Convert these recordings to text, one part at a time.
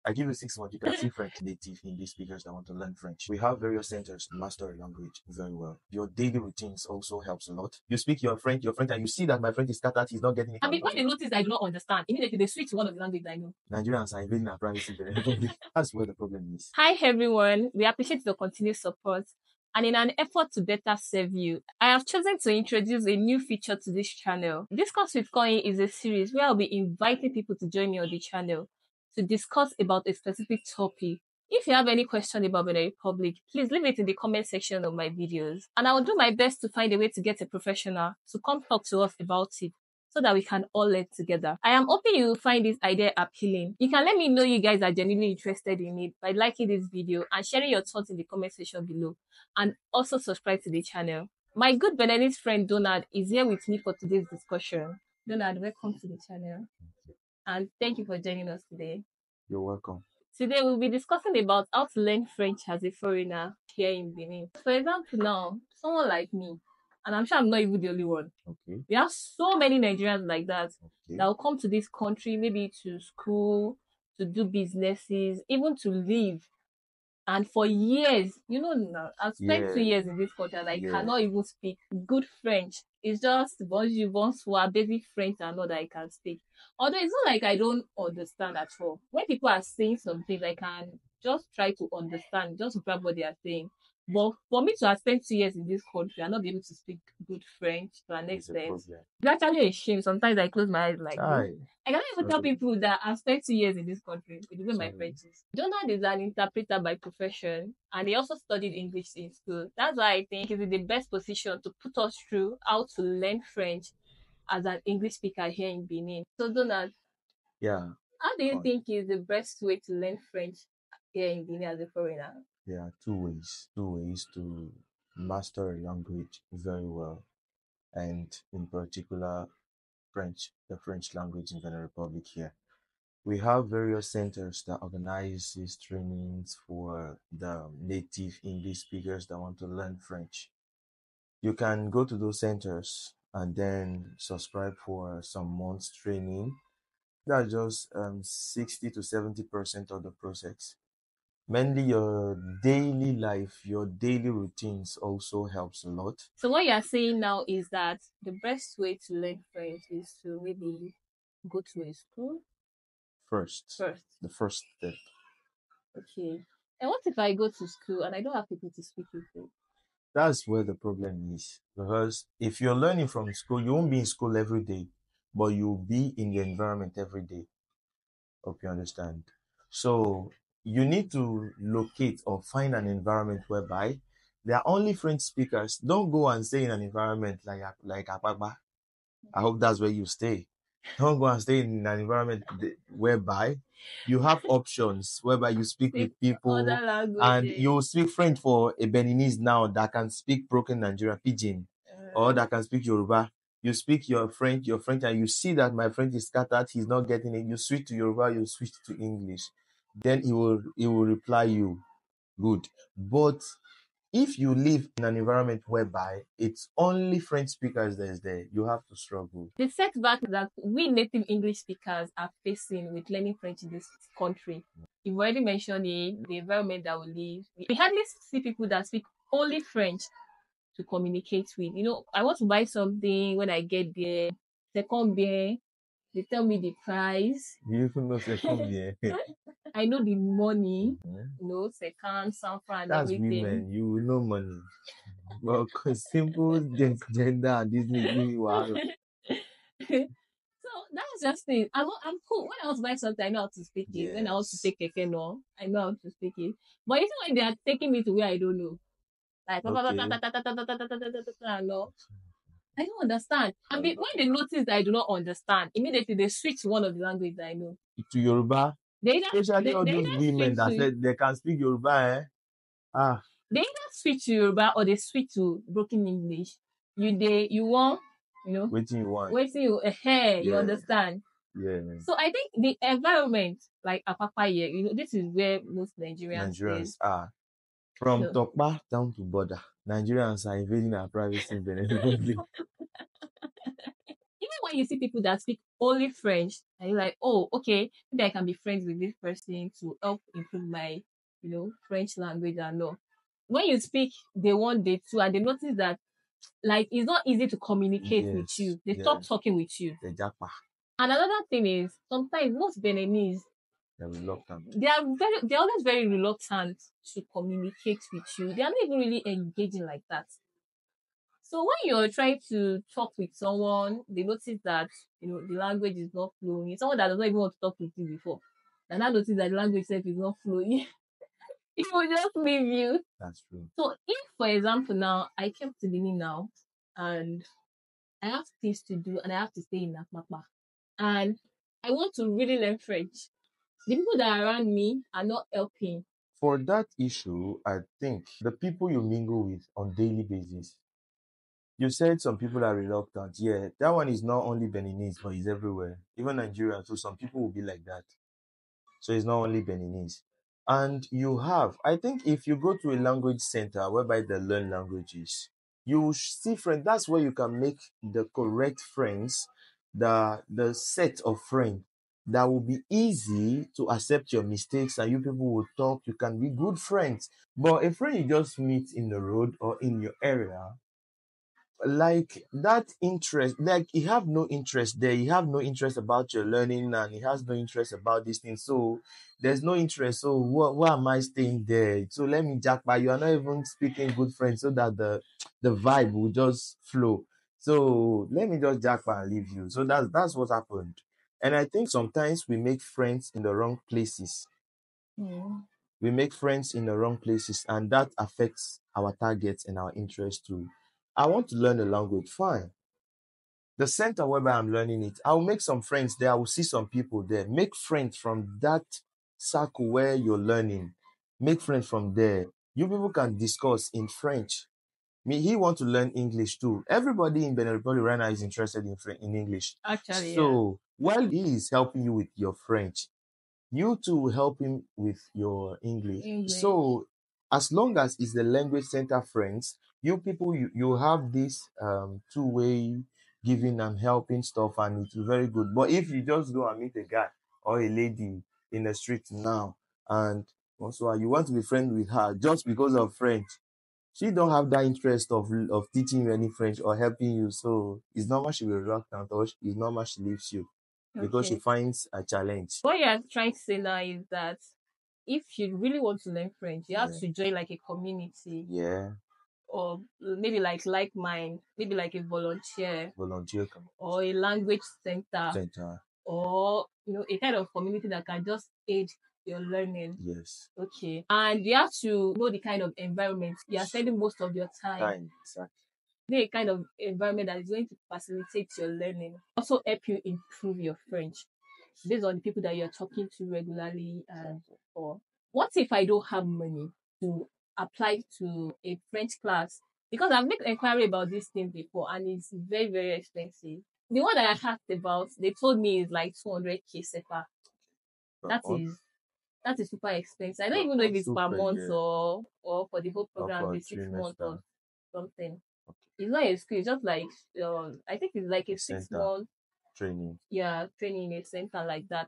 I give you 6 months, you can see French native English speakers that want to learn French. We have various centers to master a language very well. Your daily routines also helps a lot. You speak your French, and you see that my French is scattered, he's not getting it. I mean, when they notice I do not understand, immediately they switch to one of the languages I know. Nigerians are invading our privacy in Benin. That's where the problem is. Hi everyone, we appreciate your continued support. And in an effort to better serve you, I have chosen to introduce a new feature to this channel. Discourse with Kanyin is a series where I'll be inviting people to join me on the channel to discuss about a specific topic. If you have any question about Beninrepublic, please leave it in the comment section of my videos. And I will do my best to find a way to get a professional to come talk to us about it, so that we can all learn together. I am hoping you will find this idea appealing. You can let me know you guys are genuinely interested in it by liking this video and sharing your thoughts in the comment section below. And also subscribe to the channel. My good Beninese friend Donald is here with me for today's discussion. Donald, welcome to the channel. And thank you for joining us today. You're welcome. Today we'll be discussing about how to learn French as a foreigner here in Benin. For example, now, someone like me, and I'm sure I'm not even the only one. Okay. We have so many Nigerians like that Okay. that will come to this country, maybe to school, to do businesses, even to live. And for years, you know, now I've spent 2 years in this country and I cannot even speak good French. It's just bonjour, bonsoir, basic French and all that I can speak. Although it's not like I don't understand at all. When people are saying something, I can just try to understand, just grab what they are saying. But for me to have spent 2 years in this country and not be able to speak good French to an extent, it's actually a shame. Sometimes I close my eyes like this. I cannot even tell people that I've spent 2 years in this country with the way my French is. Donald is an interpreter by profession and he also studied English in school. That's why I think he's in the best position to put us through how to learn French as an English speaker here in Benin. So Donald, how do you think is the best way to learn French here in Benin as a foreigner? There are two ways to master a language very well, and in particular the French language in Beninrepublic here. We have various centers that organize these trainings for the native English speakers that want to learn French. You can go to those centers and then subscribe for some months training. That's just 60 to 70% of the process. Mainly your daily life, your daily routines also helps a lot. So what you're saying now is that the best way to learn French is to maybe go to a school? First. The first step. Okay. And what if I go to school and I don't have people to speak with? That's where the problem is. Because if you're learning from school, you won't be in school every day, but you'll be in the environment every day. Hope you understand. So you need to locate or find an environment whereby there are only French speakers. Don't go and stay in an environment like Apagba. I hope that's where you stay. Don't go and stay in an environment whereby you have options, whereby you speak with people and you speak French for a Beninese now that can speak broken Nigerian pidgin or that can speak Yoruba. You speak your French, and you see that my French is scattered, he's not getting it. You switch to Yoruba, you switch to English. Then he will reply you. Good. But if you live in an environment whereby it's only French speakers that is there, you have to struggle. The setback that we native English speakers are facing with learning French in this country, you've already mentioned it, the environment that we live. We hardly see people that speak only French to communicate with. You know, I want to buy something. When I get there, second bien, they tell me the price. You even know second bien. I know the money, you know, second, sanfra, and that's everything. Women, you will know money. Well, simple gender and this new wow. So that's just it. I'm cool. When I was buying something, I know how to speak it. When I want to take keke, no, I know how to speak it. But even when they are taking me to where I don't know, like no, I don't understand. And when they notice that I do not understand, immediately they switch to one of the languages I know. To Yoruba. Especially all those women that said they can speak Yoruba, They either switch to Yoruba or they switch to broken English. You want, you know, waiting you want. You understand? Yeah. So I think the environment, like Apapa here, you know, this is where most Nigerians are. From Tokpa down to border, Nigerians are invading our privacy in Benin. Even when you see people that speak only French, and you're like, oh, okay, maybe I can be friends with this person to help improve my, French language and all. When you speak day one, day two, and they notice that like it's not easy to communicate with Yes, you, they yeah, stop talking with you. the japa, And another thing is sometimes most Beninese they're reluctant. they're always very reluctant to communicate with you. They are not even really engaging like that. So when you're trying to talk with someone, they notice that the language is not flowing. Someone that does not even want to talk with you before, and I notice that the language itself is not flowing, it will just leave you. That's true. So if, for example, now I came to Benin now, and I have things to do, and I have to stay in Nakmapa, and I want to really learn French. The people that are around me are not helping. For that issue, I think the people you mingle with on daily basis. You said some people are reluctant. Yeah, that one is not only Beninese, but it's everywhere. Even Nigeria, too. Some people will be like that. So it's not only Beninese. And you have, I think if you go to a language center whereby they learn languages, you will see friends. That's where you can make the correct friends, the set of friends that will be easy to accept your mistakes and you people will talk. You can be good friends. But a friend you just meet in the road or in your area, like that interest, like you have no interest there, you have no interest about your learning and he has no interest about this thing, so there's no interest, so why am I staying there? So let me jack by, you are not even speaking good French so that the vibe will just flow, so let me just jack by and leave you. So that's what happened. And I think sometimes we make friends in the wrong places. Mm. We make friends in the wrong places and that affects our targets and our interests too. I want to learn a language, fine. The center whereby I'm learning it, I'll make some friends there. I will see some people there. Make friends from that circle where you're learning. Make friends from there. You people can discuss in French. Me, he want to learn English too. Everybody in Benin Republic right now is interested in English. Actually, yeah. So while he is helping you with your French, you two will help him with your English. English. So as long as it's the language center friends, you people you have this two-way giving and helping stuff and it's very good. But if you just go and meet a guy or a lady in the street now and also you want to be friends with her just because of French, she don't have that interest of teaching you any French or helping you. So it's normal she will reluctant or it's normal she leaves you because she Okay. finds a challenge. What you're trying to say now is that if you really want to learn French, you have Yeah. to join like a community Yeah, or maybe like mine, maybe like a volunteer volunteer or a language center center. or a kind of community that can just aid your learning. Yes, Okay. And you have to know the kind of environment you are spending most of your time. time, exactly. The kind of environment that is going to facilitate your learning. Also help you improve your French based on the people that you're talking to regularly and or what if I don't have money to apply to a French class? Because I've made inquiry about these things before and it's very, very expensive. The one that I asked about, they told me is like 200k sepa. That On, is that is super expensive. I don't even know on if it's per super, month yeah, or for the whole or program, for a the 6 months or trimester. something. Okay. It's not a school, it's just like I think it's like a A six center month training. training in a center like that.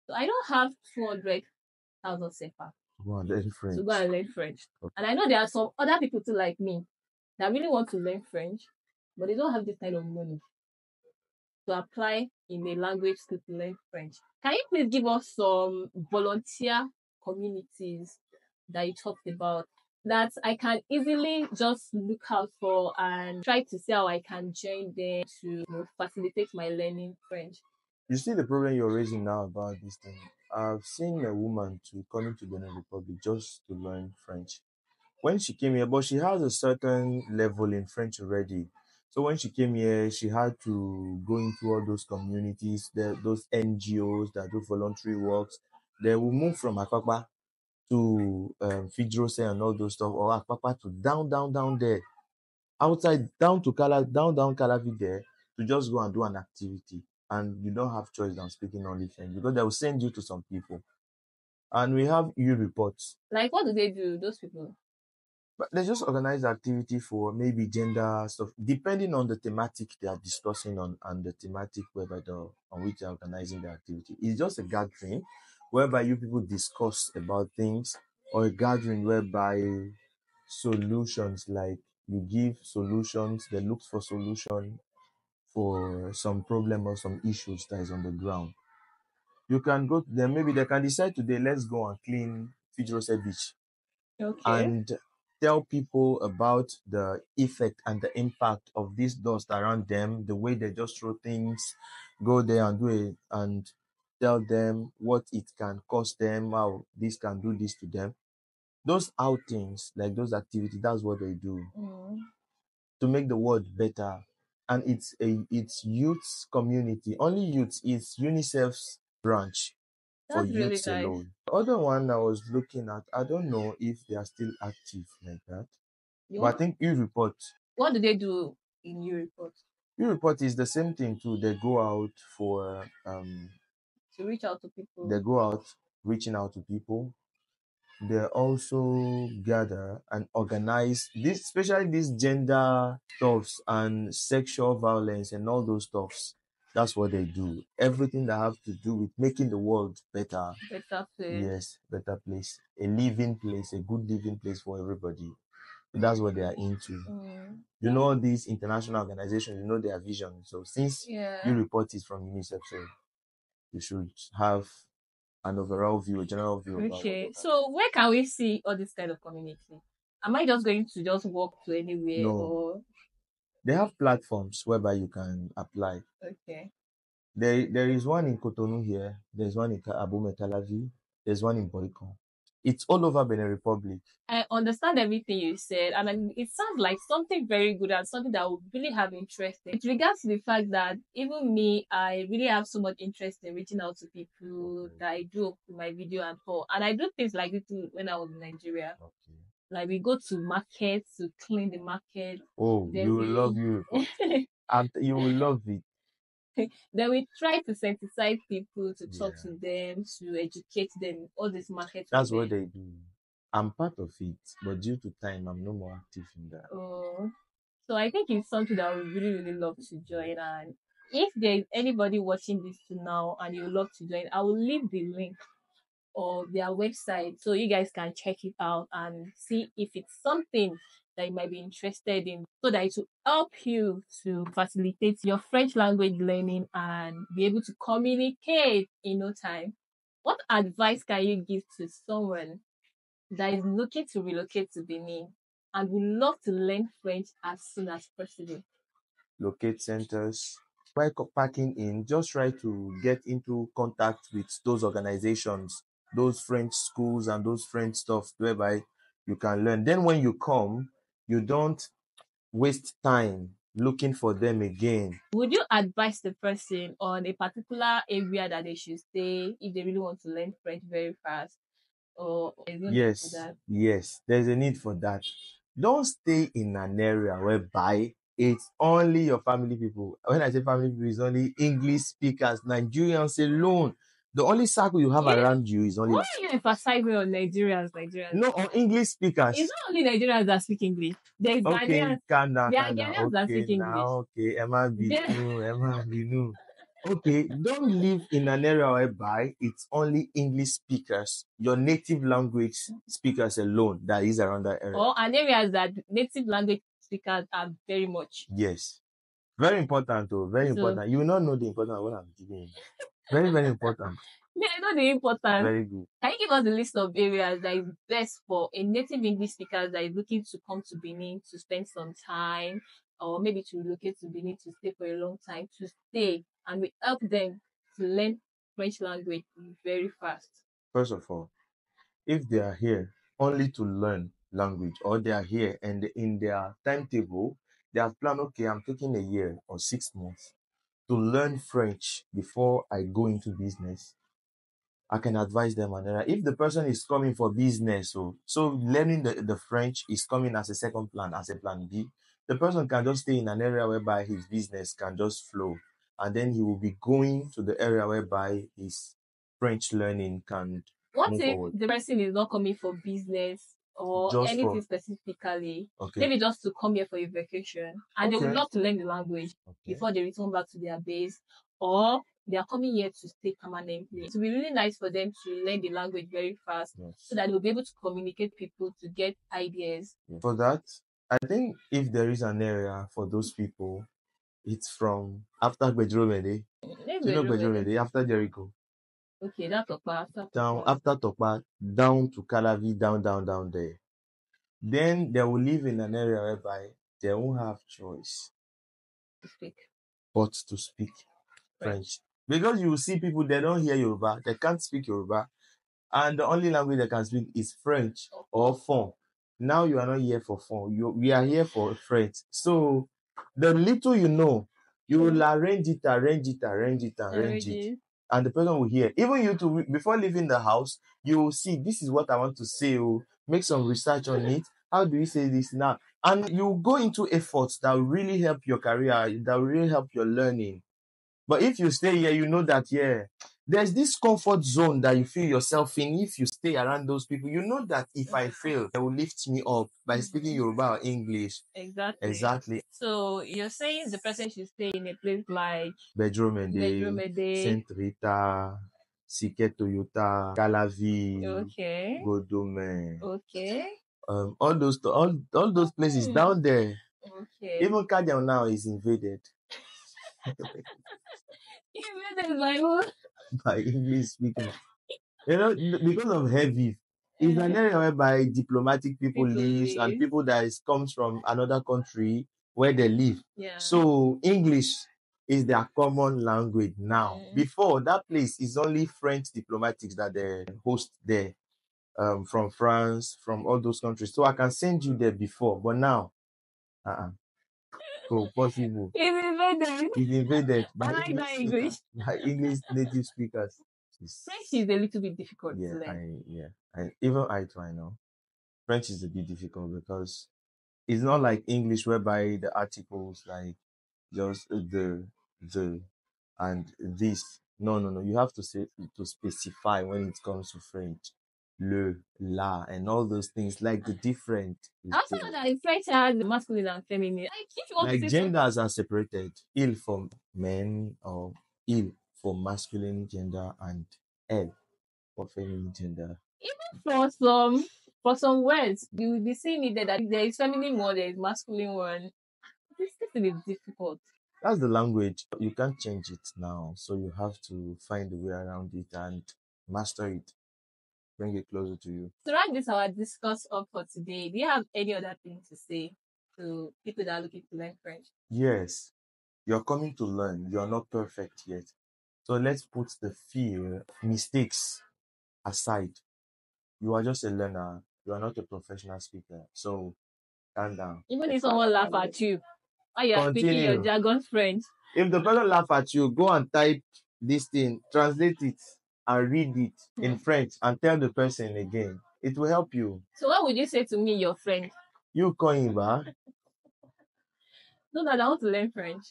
So I don't have 200,000 sepa Go and learn to go French. and learn French. Okay. And I know there are some other people too like me that really want to learn French, but they don't have this kind of money to apply in a language school to learn French. Can you please give us some volunteer communities that you talked about that I can easily just look out for and try to see how I can join them to facilitate my learning French? You see the problem you're raising now about this thing. I've seen a woman to coming to Benin Republic just to learn French. When she came here, but she has a certain level in French already. So when she came here, she had to go into all those communities, those NGOs that do voluntary works. They will move from Akpakpa to Fidrose and all those stuff, or Akpakpa to down there, outside down to down Calavi there to just go and do an activity. And you don't have choice than speaking only French because they will send you to some people. And we have EU reports. Like, what do they do, those people? But they just organize activity for maybe gender stuff, depending on the thematic they are discussing on and the thematic whereby on which they're organizing the activity. It's just a gathering whereby you people discuss about things, or a gathering whereby solutions, like you give solutions, they look for solution for some problem or some issues that is on the ground. You can go to them, maybe they can decide today, let's go and clean Fidrose Beach, Okay. and tell people about the effect and the impact of this dust around them, the way they just throw things, go there and do it, and tell them what it can cost them, how this can do this to them. Those outings, like those activities, that's what they do Mm. to make the world better. And it's youth's community, only youths. It's UNICEF's branch for That's really youths nice. alone. The other one I was looking at, I don't know if they are still active like that, You but I want, think e-report. what do they do in your report E-report is the same thing too. They go out for to reach out to people? they go out reaching out to people. They also gather and organize this, especially these gender stuffs and sexual violence and all those stuffs. That's what they do. Everything that have to do with making the world better. Better place. Yes, better place, a living place, a good living place for everybody. That's what they are into. Mm. You know, these international organizations, you know their vision. So since Yeah. you report it from UNICEF, so you should have an overall view, a general view about what Okay. they are. So where can we see all this kind of community? Am I just going to just walk to anywhere No, or they have platforms whereby you can apply. okay? There is one in Cotonou here. There's one in Abome Calavi. There's one in Boycon. It's all over Benin Republic. I understand everything you said, and it sounds like something very good and something that I would really have interest in. With regards to the fact that even me, I really have so much interest in reaching out to people Okay. that I do up with my video and all. And I do things like this too when I was in Nigeria. Okay. Like we go to markets to clean the market. Oh, Then you will love you report. And you will love it. then we try to sensitize people, to talk Yeah. to them, to educate them, all this market That's what women. they do. I'm part of it, but due to time, I'm no more active in that. Oh, so I think it's something that I would really, really love to join. And if there's anybody watching this to now and you would love to join, I will leave the link of their website so you guys can check it out and see if it's something that you might be interested in, so that it will help you to facilitate your French language learning and be able to communicate in no time. What advice can you give to someone that is looking to relocate to Benin and would love to learn French as soon as possible? Locate centers. While packing in, just try to get into contact with those organizations, those French schools and those French stuff whereby you can learn. Then when you come, you don't waste time looking for them again. Would you advise the person on a particular area that they should stay if they really want to learn French very fast, or is no need for Yes, that? yes, there's a need for that. Don't stay in an area whereby it's only your family people. When I say family people, it's only English speakers, Nigerians alone. The only circle you have Yeah. around you is only Why are you emphasizing on Nigerians? Nigerians. no on English It's speakers. not only Nigerians that speak English. There's Okay, Ghanaians. calm down, There are calm down. Ghanaians that Okay, speak English. now, okay, Emma There, Binu, Emma Binu. Okay, don't live in an area whereby it's only English speakers, your native language speakers alone that is around that area. or an areas that native language speakers are very much. Yes. Very important, though. Very So important. You will not know the importance of what I'm giving you. Very, very important. yeah, I know the importance. Very good. Can you give us a list of areas that is best for a native English speaker that is looking to come to Benin to spend some time, or maybe to relocate to Benin to stay for a long time, to stay, and we help them to learn French language very fast? First of all, if they are here only to learn language, or they are here and in their timetable, they have planned, okay, I'm taking a year or 6 months to learn French before I go into business, I can advise them on that. If the person is coming for business, so learning the French is coming as a second plan, as a plan B, the person can just stay in an area whereby his business can just flow. And then he will be going to the area whereby his French learning can What move if forward. the person is not coming for business or Just anything for specifically. okay. Maybe just to come here for a vacation, and they would Okay. love to learn the language before they return back to their base, or they are coming here to stay permanently. It would be really nice for them to learn the language very fast Yes. so that they'll be able to communicate people to get ideas. For that, I think if there is an area for those people, it's from after Beninrepublic. Do you know Beninrepublic? After Jericho. Okay, that's Tokpa. Down after Tokpa, down to Calavi, down there. Then they will live in an area whereby they won't have choice to speak. but to speak French. Because you will see people, they don't hear Yoruba, they can't speak Yoruba, and the only language they can speak is French or Fon. Now you are not here for Fon, we are here for French. So the little you know, you will arrange it, and the person will hear. Even you too, before leaving the house, you will see, this is what I want to say. Make some research on it. How do you say this now? And you go into efforts that will really help your career, that will really help your learning. But if you stay here, you know that, there's this comfort zone that you feel yourself in. If you stay around those people, you know that if I fail, they will lift me up by speaking Yoruba or English. Exactly. So you're saying the person should stay in a place like Bedromede, Saint Rita, Sike Toyota, Calavi, Godome. Okay. All those places down there. Okay. Even Kadian now is invaded. Invaded by who? By English speaking. Because of heavy. It's an area whereby diplomatic people live and people that comes from another country where they live. Yeah. So English is their common language now. Before, that place is only French diplomatics that they host there, from France, from all those countries. So I can send you there before, but now, so possible. It's invaded by English native speakers. French is a little bit difficult to learn. Even I too, I know. French is a bit difficult because it's not like English whereby the articles like just the and this. No. You have to specify when it comes to French. Le, la, and all those things, like the different. I also know that in French has masculine and feminine. Like genders are separated. Il for men, or il for masculine gender, and elle for feminine gender. Even for some words, you will be seeing it that there is feminine one, there is masculine one. This is difficult. That's the language. You can't change it now, so you have to find a way around it and master it. Bring it closer to you. To wrap this our discourse up for today, do you have any other thing to say to people that are looking to learn French? Yes. You're coming to learn. You're not perfect yet. So let's put the fear, mistakes aside. You are just a learner. You are not a professional speaker. So calm down. Even if someone laugh at you while you are speaking your jargon French. If the person laugh at you, go and type this thing, translate it, and read it in French and tell the person again. It will help you. So what would you say to me, your friend? You calling back? No, that I want to learn French.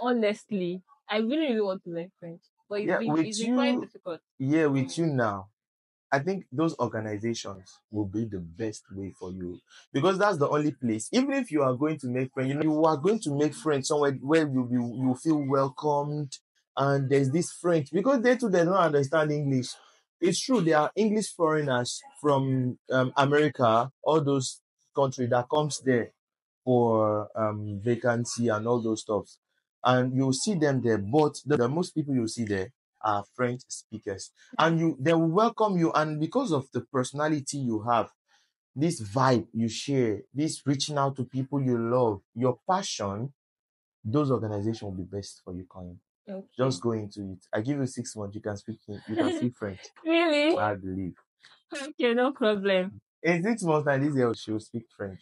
Honestly, I really want to learn French. But it's been quite difficult. Yeah, with you now, I think those organizations will be the best way for you, because that's the only place. Even if you are going to make friends, you are going to make friends somewhere where you feel welcomed, and there's this French, because they too, they don't understand English. It's true, there are English foreigners from America, all those countries that comes there for vacancy and all those stuff, and you'll see them there. But the most people you see there are French speakers, and they will welcome you. And because of the personality you have, this vibe you share, this reaching out to people you love, your passion, those organizations will be best for you, Colin. Okay. Just go into it. I give you 6 months. You can speak French. Really? I believe. Okay, no problem. In 6 months, and this year she will speak French.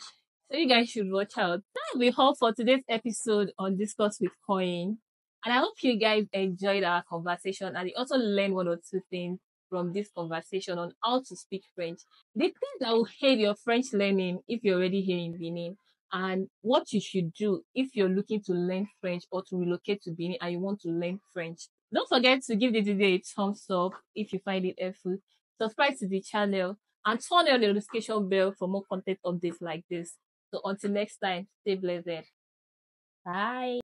So you guys should watch out. That will be all for today's episode on Discourse with Coin. And I hope you guys enjoyed our conversation and you also learned one or two things from this conversation on how to speak French. The things that will help your French learning if you're already here in Benin, and what you should do if you're looking to learn French or to relocate to Benin and you want to learn French. Don't forget to give this video a thumbs up if you find it helpful. Subscribe to the channel and turn on the notification bell for more content updates like this. So until next time, stay blessed. Bye.